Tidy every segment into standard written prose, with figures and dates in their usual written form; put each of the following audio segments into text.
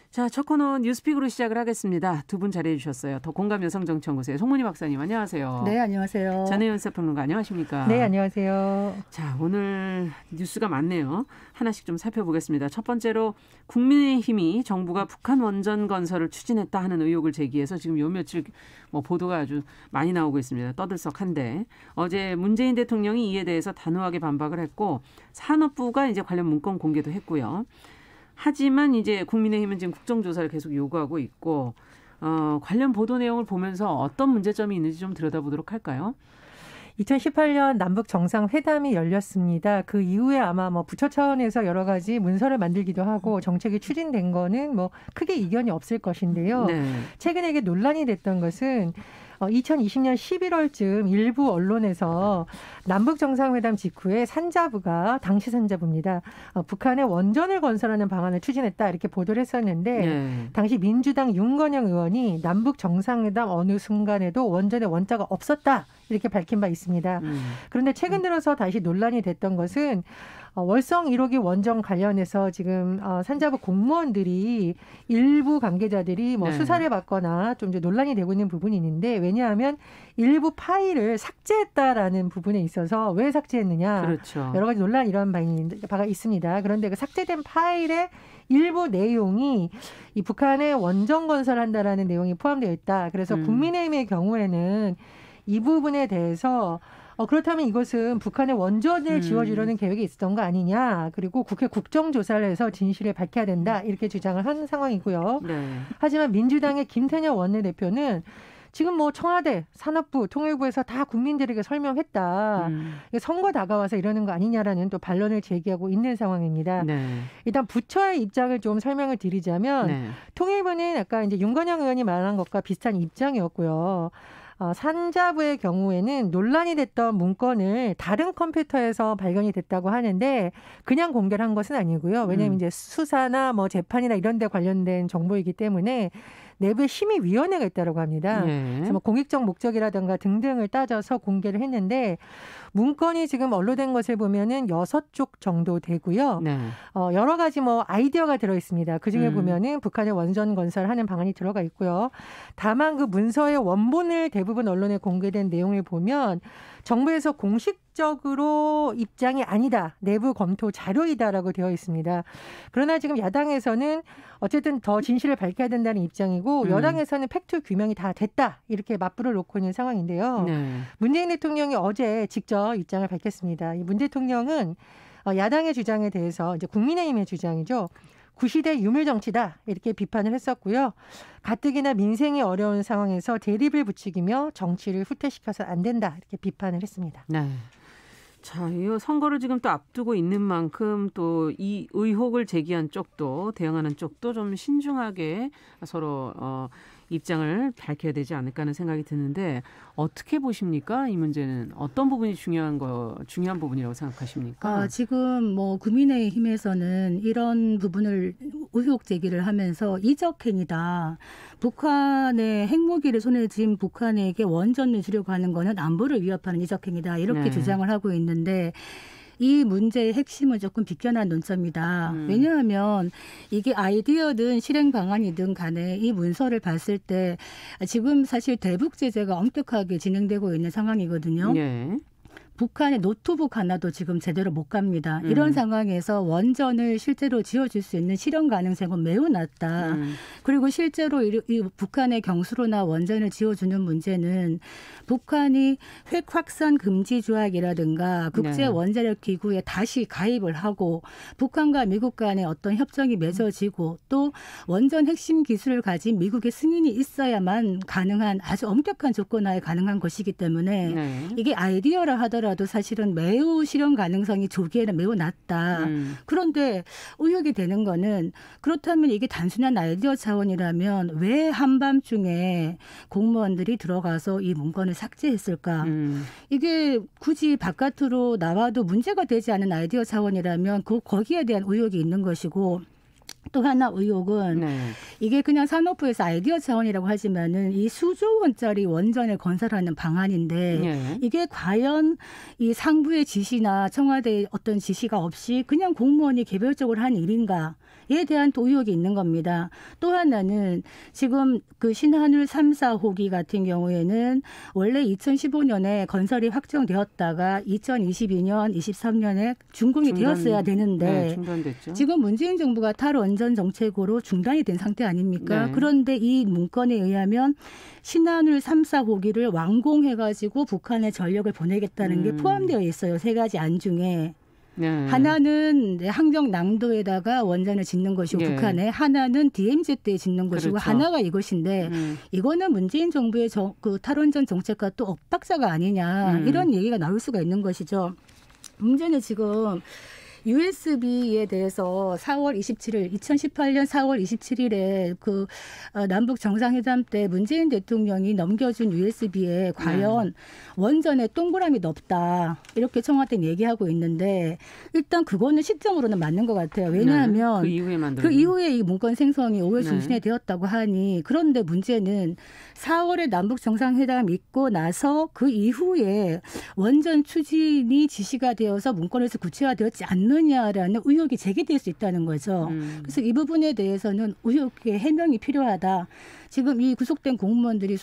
자, 첫 코너 뉴스픽으로 시작을 하겠습니다. 두 분 자리해 주셨어요. 더 공감 여성정치연구소의 송문희 박사님 안녕하세요. 네, 안녕하세요. 전혜연 사평론가 안녕하십니까? 네, 안녕하세요. 자, 오늘 뉴스가 많네요. 하나씩 좀 살펴보겠습니다. 첫 번째로 국민의힘이 정부가 북한 원전 건설을 추진했다 하는 의혹을 제기해서 지금 요 며칠 보도가 아주 많이 나오고 있습니다. 떠들썩한데 어제 문재인 대통령이 이에 대해서 단호하게 반박을 했고 산업부가 이제 관련 문건 공개도 했고요. 하지만 이제 국민의힘은 지금 국정조사를 계속 요구하고 있고 관련 보도 내용을 보면서 어떤 문제점이 있는지 좀 들여다보도록 할까요? 2018년 남북 정상회담이 열렸습니다. 그 이후에 아마 부처 차원에서 여러 가지 문서를 만들기도 하고 정책이 추진된 거는 크게 이견이 없을 것인데요. 네. 최근에 이게 논란이 됐던 것은 2020년 11월쯤 일부 언론에서 남북 정상회담 직후에 산자부가 당시 산자부입니다. 북한에 원전을 건설하는 방안을 추진했다 이렇게 보도를 했었는데 네. 당시 민주당 윤건영 의원이 남북 정상회담 어느 순간에도 원전의 원자가 없었다 이렇게 밝힌 바 있습니다. 그런데 최근 들어서 다시 논란이 됐던 것은 월성 1호기 원전 관련해서 지금 산자부 공무원들이 일부 관계자들이 네. 수사를 받거나 좀 이제 논란이 되고 있는 부분이 있는데 왜냐하면 일부 파일을 삭제했다라는 부분에 있어서 왜 삭제했느냐. 그렇죠. 여러 가지 논란 이런 바가 있습니다. 그런데 그 삭제된 파일의 일부 내용이 이 북한에 원전 건설한다라는 내용이 포함되어 있다. 그래서 국민의힘의 경우에는 이 부분에 대해서 그렇다면 이것은 북한의 원전을 지어주려는 계획이 있었던 거 아니냐. 그리고 국회 국정조사를 해서 진실을 밝혀야 된다. 이렇게 주장을 한 상황이고요. 네. 하지만 민주당의 김태년 원내대표는 지금 청와대, 산업부, 통일부에서 다 국민들에게 설명했다. 선거 다가와서 이러는 거 아니냐라는 또 반론을 제기하고 있는 상황입니다. 네. 일단 부처의 입장을 좀 설명을 드리자면 네. 통일부는 아까 이제 윤건영 의원이 말한 것과 비슷한 입장이었고요. 산자부의 경우에는 논란이 됐던 문건을 다른 컴퓨터에서 발견이 됐다고 하는데 그냥 공개를 한 것은 아니고요. 왜냐하면 이제 수사나 재판이나 이런 데 관련된 정보이기 때문에 내부에 심의위원회가 있다고 합니다. 네. 그래서 공익적 목적이라든가 등등을 따져서 공개를 했는데 문건이 지금 언론된 것을 보면은 6쪽 정도 되고요. 네. 여러 가지 아이디어가 들어 있습니다. 그중에 보면은 북한의 원전 건설하는 방안이 들어가 있고요. 다만 그 문서의 원본을 대부분 언론에 공개된 내용을 보면 정부에서 공식적으로 입장이 아니다. 내부 검토 자료이다라고 되어 있습니다. 그러나 지금 야당에서는 어쨌든 더 진실을 밝혀야 된다는 입장이고 여당에서는 팩트 규명이 다 됐다. 이렇게 맞불을 놓고 있는 상황인데요. 네. 문재인 대통령이 어제 직접 입장을 밝혔습니다. 문 대통령은 야당의 주장에 대해서 이제 국민의힘의 주장이죠. 구시대 유물 정치다 이렇게 비판을 했었고요. 가뜩이나 민생이 어려운 상황에서 대립을 부추기며 정치를 후퇴시켜서 안 된다 이렇게 비판을 했습니다. 네. 자, 이 선거를 지금 또 앞두고 있는 만큼 또 이 의혹을 제기한 쪽도 대응하는 쪽도 좀 신중하게 서로 입장을 밝혀야 되지 않을까 하는 생각이 드는데 어떻게 보십니까? 이 문제는 어떤 부분이 중요한 부분이라고 생각하십니까? 지금 국민의힘에서는 이런 부분을 의혹 제기를 하면서 이적행위다. 북한의 핵무기를 손에 쥔 북한에게 원전을 주려고 하는 거는 안보를 위협하는 이적행위다. 이렇게 네. 주장을 하고 있는데 이 문제의 핵심은 조금 비껴난 논점이다. 왜냐하면 이게 아이디어든 실행 방안이든 간에 이 문서를 봤을 때 지금 사실 대북 제재가 엄격하게 진행되고 있는 상황이거든요. 네. 북한의 노트북 하나도 지금 제대로 못 갑니다. 이런 상황에서 원전을 실제로 지어줄 수 있는 실현 가능성은 매우 낮다. 그리고 실제로 이 북한의 경수로나 원전을 지어주는 문제는 북한이 핵 확산 금지 조약이라든가 국제 원자력 기구에 다시 가입을 하고 북한과 미국 간의 어떤 협정이 맺어지고 또 원전 핵심 기술을 가진 미국의 승인이 있어야만 가능한 아주 엄격한 조건하에 가능한 것이기 때문에 이게 아이디어라 하더라도 사실은 매우 실현 가능성이 조기에는 매우 낮다. 그런데 의혹이 되는 거는 그렇다면 이게 단순한 아이디어 차원이라면 왜 한밤중에 공무원들이 들어가서 이 문건을 삭제했을까? 이게 굳이 바깥으로 나와도 문제가 되지 않은 아이디어 차원이라면 거기에 대한 의혹이 있는 것이고 또 하나 의혹은 이게 그냥 산업부에서 아이디어 차원이라고 하지만은 이 수조 원짜리 원전을 건설하는 방안인데 이게 과연 이 상부의 지시나 청와대의 어떤 지시가 없이 그냥 공무원이 개별적으로 한 일인가? 있다에 대한 또 의혹이 있는 겁니다. 또 하나는 지금 그 신한울 3사 호기 같은 경우에는 원래 2015년에 건설이 확정되었다가 2022년, 23년에 준공이 되었어야 되는데 네, 중단됐죠. 지금 문재인 정부가 탈원전 정책으로 중단이 된 상태 아닙니까? 네. 그런데 이 문건에 의하면 신한울 3사 호기를 완공해가지고 북한에 전력을 보내겠다는 게 포함되어 있어요. 세 가지 안 중에. 네. 하나는 항정낭도에다가 원전을 짓는 것이고 네. 북한에, 하나는 DMZ에 짓는 것이고 그렇죠. 하나가 이것인데 이거는 문재인 정부의 그 탈원전 정책과 또 엇박자가 아니냐 이런 얘기가 나올 수가 있는 것이죠. 문제는 지금 USB에 대해서 2018년 4월 27일에 그 남북 정상회담 때 문재인 대통령이 넘겨준 USB에 과연 원전에 동그라미 넣었다 이렇게 청와대는 얘기하고 있는데 일단 그거는 시점으로는 맞는 것 같아요. 왜냐하면 그 이후에 이 문건 생성이 5월 중순에 되었다고 하니 그런데 문제는 4월에 남북 정상회담 있고 나서 그 이후에 원전 추진이 지시가 되어서 문건에서 구체화되었지 않느냐라는 의혹이 제기될 수 있다는 거죠. 그래서 이 부분에 대해서는 의혹의 해명이 필요하다. 지금 이 구속된 공무원들이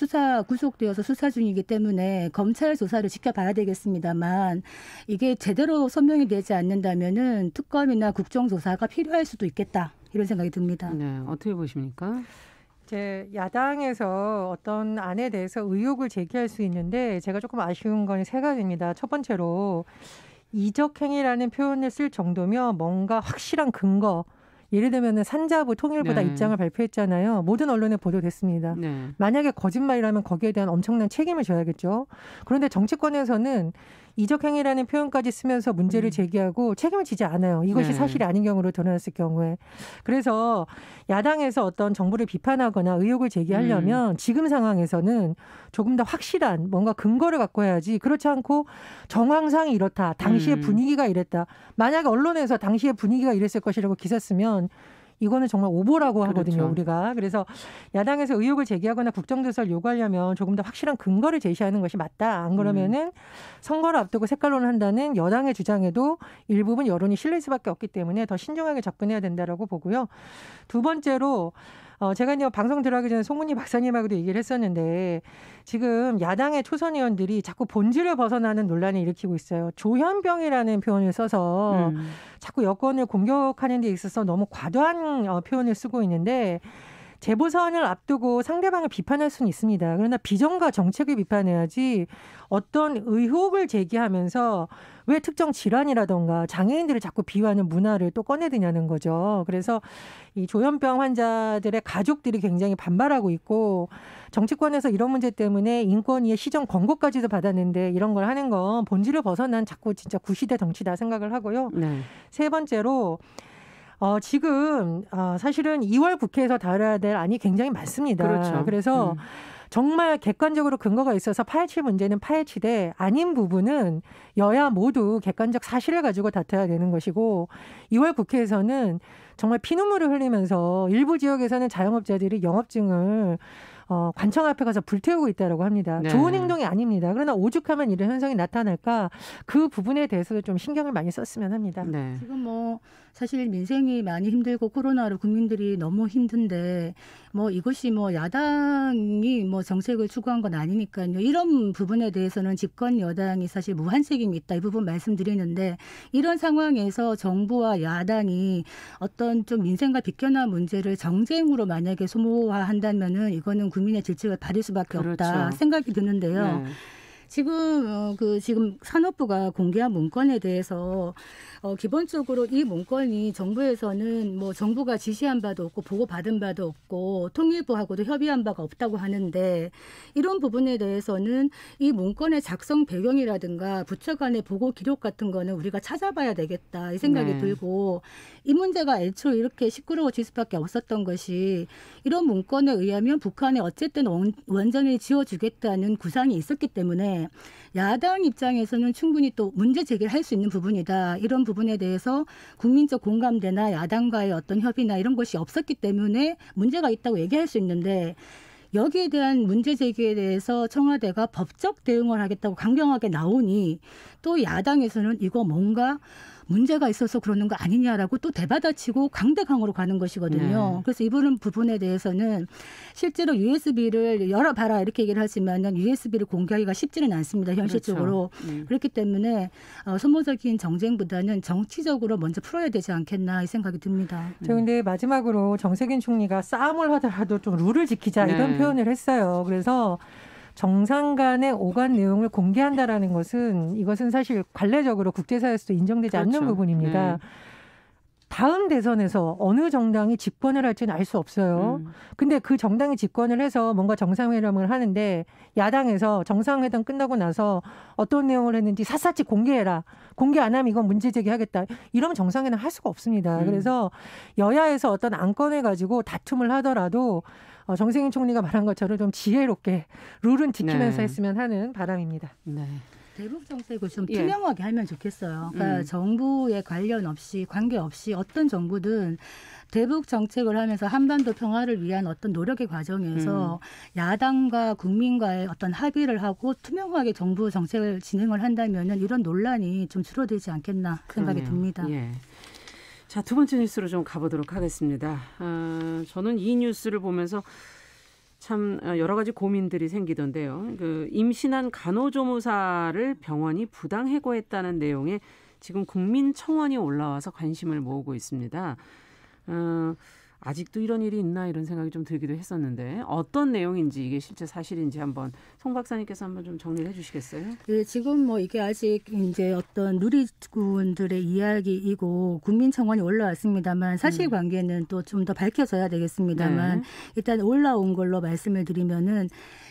구속되어서 수사 중이기 때문에 검찰 조사를 지켜봐야 되겠습니다만 이게 제대로 소명이 되지 않는다면은 특검이나 국정조사가 필요할 수도 있겠다. 이런 생각이 듭니다. 네, 어떻게 보십니까? 이제 야당에서 어떤 안에 대해서 의혹을 제기할 수 있는데 제가 조금 아쉬운 건 세 가지입니다. 첫 번째로 이적행위라는 표현을 쓸 정도면 뭔가 확실한 근거, 예를 들면 산자부 통일부다 입장을 발표했잖아요. 모든 언론에 보도됐습니다. 네. 만약에 거짓말이라면 거기에 대한 엄청난 책임을 져야겠죠. 그런데 정치권에서는 이적행위라는 표현까지 쓰면서 문제를 제기하고 책임을 지지 않아요. 이것이 사실이 아닌 경우로 드러났을 경우에. 그래서 야당에서 어떤 정부를 비판하거나 의혹을 제기하려면 지금 상황에서는 조금 더 확실한 뭔가 근거를 갖고 해야지, 그렇지 않고 정황상이 이렇다, 당시의 분위기가 이랬다. 만약에 언론에서 당시의 분위기가 이랬을 것이라고 기사 쓰면 이거는 정말 오보라고 하거든요, 그렇죠. 우리가. 그래서 야당에서 의혹을 제기하거나 국정조사를 요구하려면 조금 더 확실한 근거를 제시하는 것이 맞다. 안 그러면은 선거를 앞두고 색깔론을 한다는 여당의 주장에도 일부분 여론이 실릴 수밖에 없기 때문에 더 신중하게 접근해야 된다라고 보고요. 두 번째로 제가 이제 방송 들어가기 전에 송문희 박사님하고도 얘기를 했었는데 지금 야당의 초선 의원들이 자꾸 본질을 벗어나는 논란을 일으키고 있어요. 조현병이라는 표현을 써서 자꾸 여권을 공격하는 데 있어서 너무 과도한 표현을 쓰고 있는데 재보선을 앞두고 상대방을 비판할 수는 있습니다. 그러나 비전과 정책을 비판해야지 어떤 의혹을 제기하면서 왜 특정 질환이라던가 장애인들을 자꾸 비유하는 문화를 또 꺼내드냐는 거죠. 그래서 이 조현병 환자들의 가족들이 굉장히 반발하고 있고 정치권에서 이런 문제 때문에 인권위의 시정 권고까지도 받았는데 이런 걸 하는 건 본질을 벗어난 자꾸 진짜 구시대 정치다 생각을 하고요. 네. 세 번째로 지금 사실은 2월 국회에서 다뤄야 될 안이 굉장히 많습니다. 그렇죠. 그래서 정말 객관적으로 근거가 있어서 파헤칠 문제는 파헤치되 아닌 부분은 여야 모두 객관적 사실을 가지고 다퉈야 되는 것이고 2월 국회에서는 정말 피눈물을 흘리면서 일부 지역에서는 자영업자들이 영업증을 관청 앞에 가서 불태우고 있다고 합니다. 네. 좋은 행동이 아닙니다. 그러나 오죽하면 이런 현상이 나타날까 그 부분에 대해서도 좀 신경을 많이 썼으면 합니다. 네. 지금 사실 민생이 많이 힘들고 코로나로 국민들이 너무 힘든데 이것이 야당이 정책을 추구한 건 아니니까요. 이런 부분에 대해서는 집권 여당이 사실 무한 책임이 있다. 이 부분 말씀드리는데 이런 상황에서 정부와 야당이 어떤 좀 민생과 비껴난 문제를 정쟁으로 만약에 소모화한다면은 이거는 국민의 질책을 받을 수밖에 없다. 그렇죠. 생각이 드는데요. 네. 지금 산업부가 공개한 문건에 대해서 기본적으로 이 문건이 정부에서는 정부가 지시한 바도 없고 보고받은 바도 없고 통일부하고도 협의한 바가 없다고 하는데 이런 부분에 대해서는 이 문건의 작성 배경이라든가 부처 간의 보고 기록 같은 거는 우리가 찾아봐야 되겠다 이 생각이 들고 이 문제가 애초에 이렇게 시끄러워질 수밖에 없었던 것이 이런 문건에 의하면 북한에 어쨌든 원전을 지어주겠다는 구상이 있었기 때문에 야당 입장에서는 충분히 또 문제 제기를 할 수 있는 부분이다. 이런 부분에 대해서 국민적 공감대나 야당과의 어떤 협의나 이런 것이 없었기 때문에 문제가 있다고 얘기할 수 있는데 여기에 대한 문제 제기에 대해서 청와대가 법적 대응을 하겠다고 강경하게 나오니 또 야당에서는 이거 뭔가 문제가 있어서 그러는 거 아니냐라고 또 대받아치고 강대강으로 가는 것이거든요. 네. 그래서 이 부분에 대해서는 실제로 USB를 열어봐라 이렇게 얘기를 하지만 USB를 공개하기가 쉽지는 않습니다. 현실적으로. 그렇죠. 그렇기 때문에 소모적인 정쟁보다는 정치적으로 먼저 풀어야 되지 않겠나 이 생각이 듭니다. 저 근데 마지막으로 정세균 총리가 싸움을 하더라도 좀 룰을 지키자 이런 표현을 했어요. 그래서 정상 간의 오간 내용을 공개한다라는 것은 이것은 사실 관례적으로 국제사회에서도 인정되지 않는 부분입니다. 네. 다음 대선에서 어느 정당이 집권을 할지는 알 수 없어요. 근데 그 정당이 집권을 해서 뭔가 정상회담을 하는데 야당에서 정상회담 끝나고 나서 어떤 내용을 했는지 샅샅이 공개해라. 공개 안 하면 이건 문제 제기하겠다. 이러면 정상회담 할 수가 없습니다. 그래서 여야에서 어떤 안건을 가지고 다툼을 하더라도 정세균 총리가 말한 것처럼 좀 지혜롭게 룰은 지키면서 했으면 하는 바람입니다. 네. 대북 정책을 좀 투명하게 하면 좋겠어요. 그러니까 정부에 관련 없이 관계없이 어떤 정부든 대북 정책을 하면서 한반도 평화를 위한 어떤 노력의 과정에서 야당과 국민과의 어떤 합의를 하고 투명하게 정부 정책을 진행을 한다면은 이런 논란이 좀 줄어들지 않겠나 생각이 듭니다. 예. 자, 두 번째 뉴스로 좀 가보도록 하겠습니다. 저는 이 뉴스를 보면서 참 여러 가지 고민들이 생기던데요. 그 임신한 간호조무사를 병원이 부당 해고했다는 내용의 지금 국민청원이 올라와서 관심을 모으고 있습니다. 아직도 이런 일이 있나 이런 생각이 좀 들기도 했었는데 어떤 내용인지 이게 실제 사실인지 한번 송 박사님께서 한번 좀 정리를 해주시겠어요? 네, 지금 뭐 이게 아직 이제 어떤 누리꾼들의 이야기이고 국민청원이 올라왔습니다만 사실관계는 또 좀 더 밝혀져야 되겠습니다만 일단 올라온 걸로 말씀을 드리면은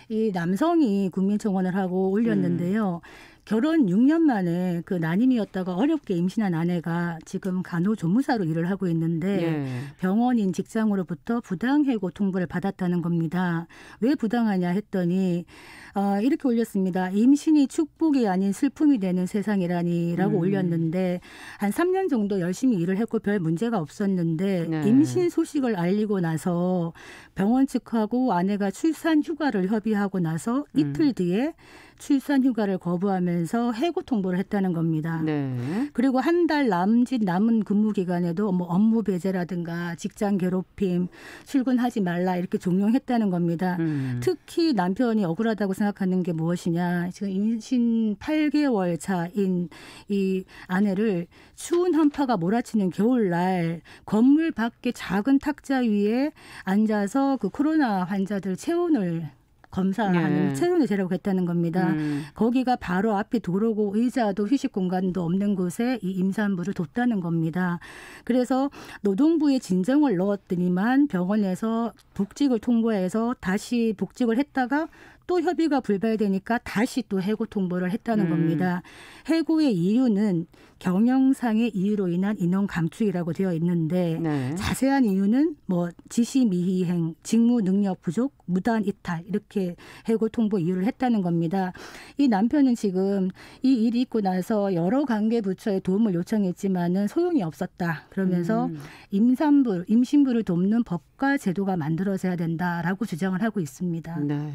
이 남성이 국민청원을 하고 올렸는데요. 결혼 6년 만에 그 난임이었다가 어렵게 임신한 아내가 지금 간호조무사로 일을 하고 있는데 병원인 직장으로부터 부당해고 통보를 받았다는 겁니다. 왜 부당하냐 했더니 이렇게 올렸습니다. 임신이 축복이 아닌 슬픔이 되는 세상이라니라고 올렸는데 한 3년 정도 열심히 일을 했고 별 문제가 없었는데 임신 소식을 알리고 나서 병원 측하고 아내가 출산 휴가를 협의하고 나서 이틀 뒤에 출산 휴가를 거부하면서 해고 통보를 했다는 겁니다. 네. 그리고 한 달 남짓 남은 근무 기간에도 뭐 업무 배제라든가 직장 괴롭힘, 출근하지 말라 이렇게 종용했다는 겁니다. 특히 남편이 억울하다고 생각하는 게 무엇이냐. 지금 임신 8개월 차인 이 아내를 추운 한파가 몰아치는 겨울날 건물 밖에 작은 탁자 위에 앉아서 그 코로나 환자들 체온을 검사하는 체온을 재라고 했다는 겁니다. 거기가 바로 앞에 도로고 의자도 휴식 공간도 없는 곳에 이 임산부를 뒀다는 겁니다. 그래서 노동부에 진정을 넣었더니만 병원에서 복직을 통보해서 다시 복직을 했다가 또 협의가 불발되니까 다시 또 해고 통보를 했다는 겁니다. 해고의 이유는 경영상의 이유로 인한 인원 감축이라고 되어 있는데 자세한 이유는 뭐 지시 미이행, 직무 능력 부족, 무단 이탈 이렇게 해고 통보 이유를 했다는 겁니다. 이 남편은 지금 이 일이 있고 나서 여러 관계 부처에 도움을 요청했지만은 소용이 없었다. 그러면서 임신부를 돕는 법과 제도가 만들어져야 된다라고 주장을 하고 있습니다. 네.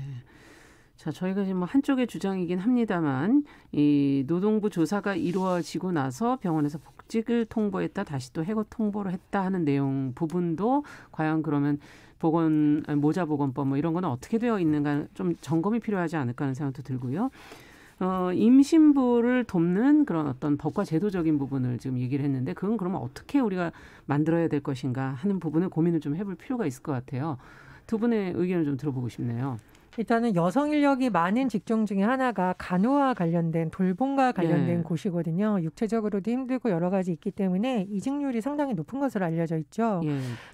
자, 저희가 지금 뭐 한쪽의 주장이긴 합니다만 이 노동부 조사가 이루어지고 나서 병원에서 복직을 통보했다 다시 또 해고 통보를 했다 하는 내용 부분도 과연 그러면 모자보건법 뭐 이런 거는 어떻게 되어 있는가 좀 점검이 필요하지 않을까 하는 생각도 들고요. 임신부를 돕는 그런 어떤 법과 제도적인 부분을 지금 얘기를 했는데 그건 그러면 어떻게 우리가 만들어야 될 것인가 하는 부분을 고민을 좀 해볼 필요가 있을 것 같아요. 두 분의 의견을 좀 들어보고 싶네요. 일단은 여성 인력이 많은 직종 중에 하나가 간호와 관련된 돌봄과 관련된 곳이거든요. 육체적으로도 힘들고 여러 가지 있기 때문에 이직률이 상당히 높은 것으로 알려져 있죠.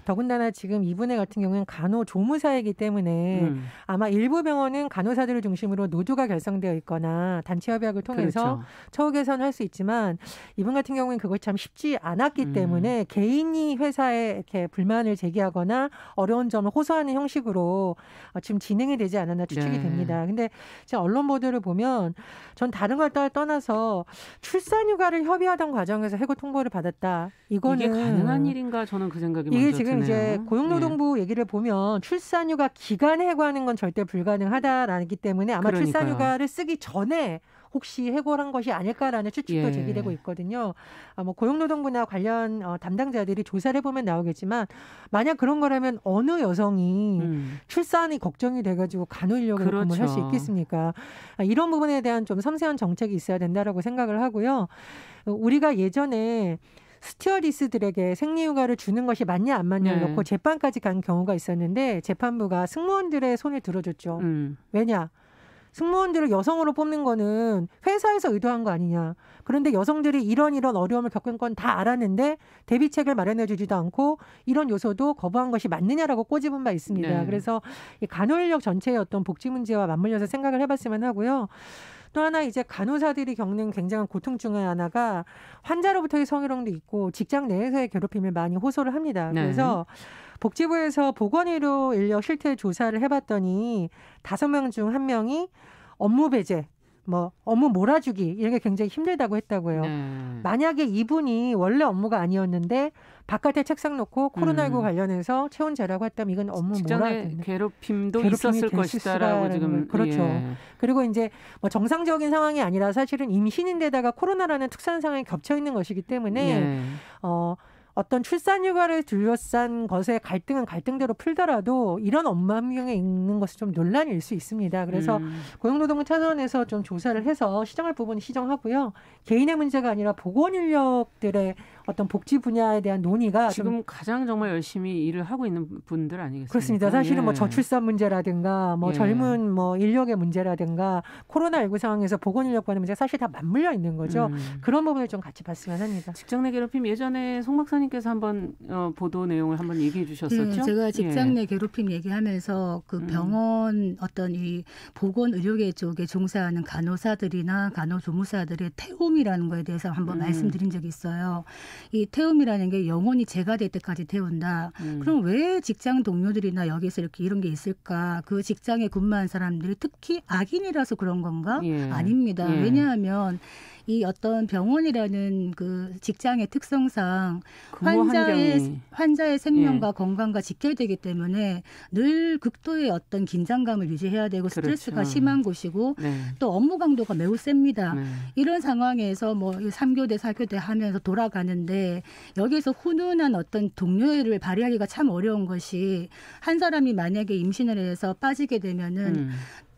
더군다나 지금 이분의 같은 경우는 간호조무사이기 때문에 아마 일부 병원은 간호사들을 중심으로 노조가 결성되어 있거나 단체 협약을 통해서 처우 개선할 수 있지만 이분 같은 경우는 그것이 참 쉽지 않았기 때문에 개인이 회사에 이렇게 불만을 제기하거나 어려운 점을 호소하는 형식으로 지금 진행이 되지 않았나 추측이 됩니다. 근데 제가 언론 보도를 보면 전 다른 걸 떠나서 출산휴가를 협의하던 과정에서 해고 통보를 받았다. 이게 가능한 일인가 저는 그 생각이 먼저 이게 지금 드네요. 이제 고용노동부 얘기를 보면 출산휴가 기간 해고하는 건 절대 불가능하다라기 때문에 아마 출산휴가를 쓰기 전에 혹시 해고한 것이 아닐까라는 추측도 제기되고 있거든요. 뭐 고용노동부나 관련 담당자들이 조사를 해보면 나오겠지만 만약 그런 거라면 어느 여성이 출산이 걱정이 돼가지고 간호인력을 근무를 할 수 있겠습니까? 이런 부분에 대한 좀 섬세한 정책이 있어야 된다라고 생각을 하고요. 우리가 예전에 스튜어디스들에게 생리휴가를 주는 것이 맞냐 안 맞냐를 놓고 재판까지 간 경우가 있었는데 재판부가 승무원들의 손을 들어줬죠. 왜냐? 승무원들을 여성으로 뽑는 거는 회사에서 의도한 거 아니냐. 그런데 여성들이 이런 어려움을 겪은 건 다 알았는데 대비책을 마련해 주지도 않고 이런 요소도 거부한 것이 맞느냐라고 꼬집은 바 있습니다. 네. 그래서 이 간호인력 전체의 어떤 복지 문제와 맞물려서 생각을 해봤으면 하고요. 또 하나 이제 간호사들이 겪는 굉장한 고통 중에 하나가 환자로부터의 성희롱도 있고 직장 내에서의 괴롭힘을 많이 호소를 합니다. 그래서 복지부에서 보건의료 인력 실태 조사를 해봤더니 5명 중 1명이 업무 배제, 뭐 업무 몰아주기 이런 게 굉장히 힘들다고 했다고요. 만약에 이분이 원래 업무가 아니었는데 바깥에 책상 놓고 코로나19 관련해서 체온제라고 했다면 이건 업무 직장의 괴롭힘도 있었을 것이다라고 지금. 그렇죠. 그리고 이제 뭐 정상적인 상황이 아니라 사실은 임신인데다가 코로나라는 특수한 상황이 겹쳐 있는 것이기 때문에 어떤 출산휴가를 둘러싼 것의 갈등은 갈등대로 풀더라도 이런 업무 환경에 있는 것은 좀 논란일 수 있습니다. 그래서 고용노동부 차원에서 좀 조사를 해서 시정할 부분은 시정하고요. 개인의 문제가 아니라 보건인력들의 어떤 복지 분야에 대한 논의가 지금 가장 정말 열심히 일을 하고 있는 분들 아니겠습니까? 그렇습니다. 사실은 뭐 저출산 문제라든가 뭐 젊은 뭐 인력의 문제라든가 코로나19 상황에서 보건인력과는 문제가 사실 다 맞물려 있는 거죠. 그런 부분을 좀 같이 봤으면 합니다. 직장 내 괴롭힘 예전에 송 박사님께서 한번 보도 내용을 한번 얘기해 주셨었죠? 제가 직장 내 괴롭힘 얘기하면서 그 병원 어떤 이 보건의료계 쪽에 종사하는 간호사들이나 간호조무사들의 태움이라는 거에 대해서 한번 말씀드린 적이 있어요. 이 태움이라는 게 영혼이 재가 될 때까지 태운다. 그럼 왜 직장 동료들이나 여기서 이렇게 이런 게 있을까? 그 직장에 근무한 사람들이 특히 악인이라서 그런 건가? 아닙니다. 왜냐하면 이 어떤 병원이라는 그 직장의 특성상 환자의 생명과 건강과 직결되기 때문에 늘 극도의 어떤 긴장감을 유지해야 되고 스트레스가 심한 곳이고 또 업무 강도가 매우 셉니다. 이런 상황에서 뭐 3교대, 4교대 하면서 돌아가는데 여기에서 훈훈한 어떤 동료애를 발휘하기가 참 어려운 것이 한 사람이 만약에 임신을 해서 빠지게 되면은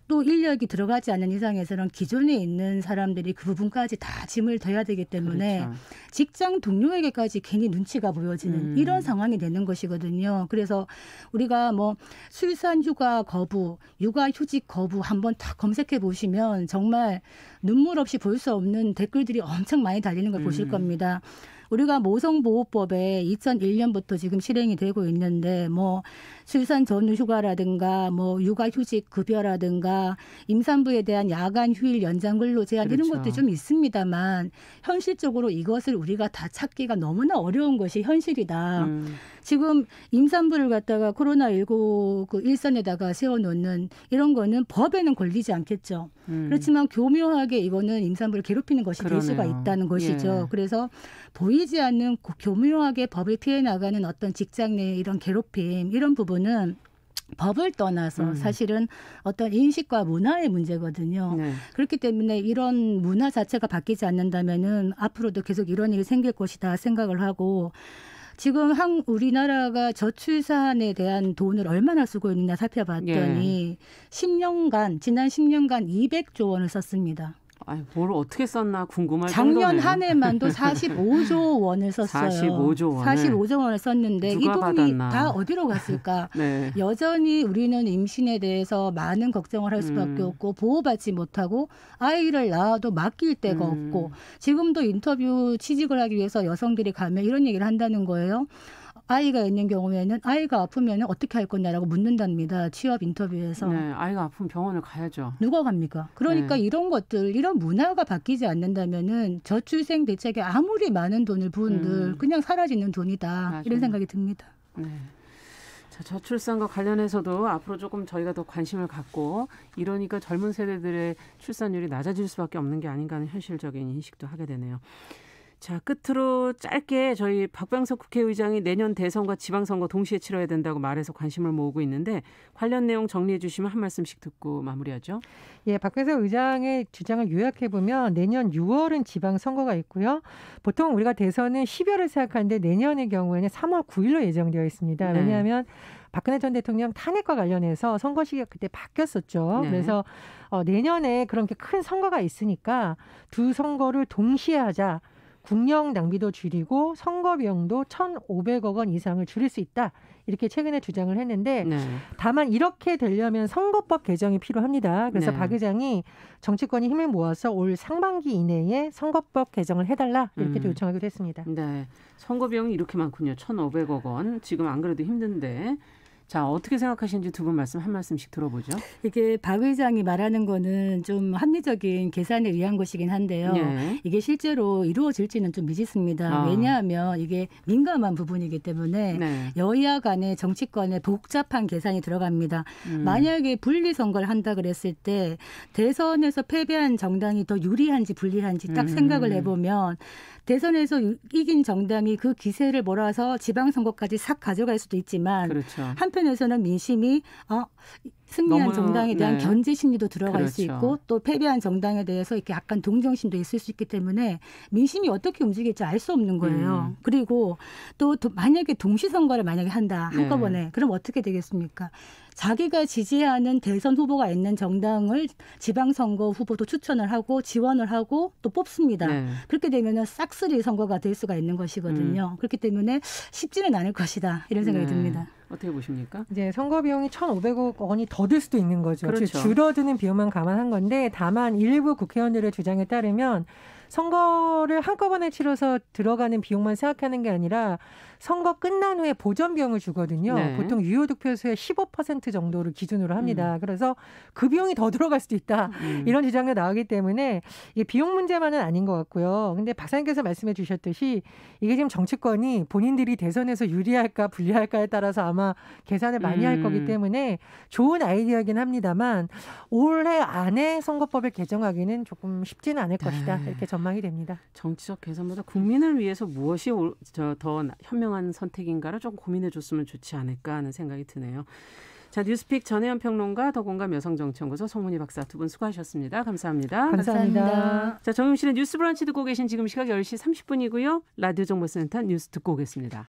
또 인력이 들어가지 않는 이상에서는 기존에 있는 사람들이 그 부분까지 다 짐을 져야 되기 때문에 직장 동료에게까지 괜히 눈치가 보여지는 이런 상황이 되는 것이거든요. 그래서 우리가 뭐 출산휴가 거부, 육아휴직 거부 한번 다 검색해 보시면 정말 눈물 없이 볼 수 없는 댓글들이 엄청 많이 달리는 걸 보실 겁니다. 우리가 모성보호법에 2001년부터 지금 실행이 되고 있는데 뭐 출산 전후 휴가라든가 뭐 육아휴직 급여라든가 임산부에 대한 야간 휴일 연장 근로 제한 이런 것도 좀 있습니다만 현실적으로 이것을 우리가 다 찾기가 너무나 어려운 것이 현실이다. 지금 임산부를 갖다가 코로나19 그 일선에다가 세워놓는 이런 거는 법에는 걸리지 않겠죠. 그렇지만 교묘하게 이거는 임산부를 괴롭히는 것이 될 수가 있다는 것이죠. 그래서 보이지 않는 교묘하게 법을 피해 나가는 어떤 직장 내 이런 괴롭힘 이런 부분은 법을 떠나서 사실은 어떤 인식과 문화의 문제거든요. 그렇기 때문에 이런 문화 자체가 바뀌지 않는다면은 앞으로도 계속 이런 일이 생길 것이다 생각을 하고 지금 우리나라가 저출산에 대한 돈을 얼마나 쓰고 있느냐 살펴봤더니 10년간 지난 10년간 200조 원을 썼습니다. 아니, 뭘 어떻게 썼나 궁금할 작년 정도네요. 한 해만도 45조 원을 썼어요. 45조 원을 썼는데 이 돈이 받았나. 다 어디로 갔을까? 여전히 우리는 임신에 대해서 많은 걱정을 할 수밖에 없고 보호받지 못하고 아이를 낳아도 맡길 데가 없고 지금도 인터뷰 취직을 하기 위해서 여성들이 가면 이런 얘기를 한다는 거예요. 아이가 있는 경우에는 아이가 아프면 어떻게 할 거냐라고 묻는답니다. 취업 인터뷰에서. 아이가 아프면 병원을 가야죠. 누가 갑니까? 그러니까 이런 것들, 이런 문화가 바뀌지 않는다면은 저출생 대책에 아무리 많은 돈을 부은들 그냥 사라지는 돈이다. 맞아요. 이런 생각이 듭니다. 자, 저출산과 관련해서도 앞으로 조금 저희가 더 관심을 갖고 이러니까 젊은 세대들의 출산율이 낮아질 수밖에 없는 게 아닌가 하는 현실적인 인식도 하게 되네요. 자, 끝으로 짧게 저희 박병석 국회의장이 내년 대선과 지방선거 동시에 치러야 된다고 말해서 관심을 모으고 있는데 관련 내용 정리해 주시면 한 말씀씩 듣고 마무리하죠. 예, 박병석 의장의 주장을 요약해 보면 내년 6월은 지방선거가 있고요. 보통 우리가 대선은 12월을 생각하는데 내년의 경우에는 3월 9일로 예정되어 있습니다. 왜냐하면 박근혜 전 대통령 탄핵과 관련해서 선거 시기가 그때 바뀌었었죠. 네. 그래서 내년에 그렇게 큰 선거가 있으니까 두 선거를 동시에 하자. 국력 낭비도 줄이고 선거 비용도 1,500억 원 이상을 줄일 수 있다. 이렇게 최근에 주장을 했는데 다만 이렇게 되려면 선거법 개정이 필요합니다. 그래서 박 의장이 정치권이 힘을 모아서 올 상반기 이내에 선거법 개정을 해달라 이렇게 요청하기도 했습니다. 네, 선거 비용이 이렇게 많군요. 1,500억 원. 지금 안 그래도 힘든데. 자, 어떻게 생각하시는지 두 분 말씀 한 말씀씩 들어보죠. 이게 박 의장이 말하는 거는 좀 합리적인 계산에 의한 것이긴 한데요. 이게 실제로 이루어질지는 좀 미지수입니다. 왜냐하면 이게 민감한 부분이기 때문에 여야 간의 정치권에 복잡한 계산이 들어갑니다. 만약에 분리선거를 한다 그랬을 때 대선에서 패배한 정당이 더 유리한지 불리한지 딱 생각을 해보면 대선에서 이긴 정당이 그 기세를 몰아서 지방선거까지 싹 가져갈 수도 있지만 한편에서는 민심이 승리한 정당에 대한 견제 심리도 들어갈 수 있고 또 패배한 정당에 대해서 이렇게 약간 동정심도 있을 수 있기 때문에 민심이 어떻게 움직일지 알 수 없는 거예요. 그리고 또 만약에 동시선거를 만약에 한다 한꺼번에 그럼 어떻게 되겠습니까? 자기가 지지하는 대선 후보가 있는 정당을 지방선거 후보도 추천을 하고 지원을 하고 또 뽑습니다. 그렇게 되면은 싹쓸이 선거가 될 수가 있는 것이거든요. 그렇기 때문에 쉽지는 않을 것이다 이런 생각이 듭니다. 어떻게 보십니까? 이제 선거 비용이 1,500억 원이 더 들 수도 있는 거죠. 그렇죠. 줄어드는 비용만 감안한 건데 다만 일부 국회의원들의 주장에 따르면 선거를 한꺼번에 치러서 들어가는 비용만 생각하는 게 아니라 선거 끝난 후에 보전 비용을 주거든요. 보통 유효 득표수의 15% 정도를 기준으로 합니다. 그래서 그 비용이 더 들어갈 수도 있다. 이런 주장이 나오기 때문에 이게 비용 문제만은 아닌 것 같고요. 근데 박사님께서 말씀해 주셨듯이 이게 지금 정치권이 본인들이 대선에서 유리할까 불리할까에 따라서 아마 계산을 많이 할 거기 때문에 좋은 아이디어이긴 합니다만 올해 안에 선거법을 개정하기는 조금 쉽지는 않을 것이다. 이렇게 전망이 됩니다. 정치적 계산보다 국민을 위해서 무엇이 더 현명한 선택인가를 좀 고민해 줬으면 좋지 않을까 하는 생각이 드네요. 자, 뉴스픽 전혜연 평론가, 더공감 여성정치연구소 송문희 박사 두 분 수고하셨습니다. 감사합니다. 감사합니다. 자, 정용실의 뉴스 브런치 듣고 계신 지금 시각 10시 30분이고요. 라디오 정보센터 뉴스 듣고 오겠습니다.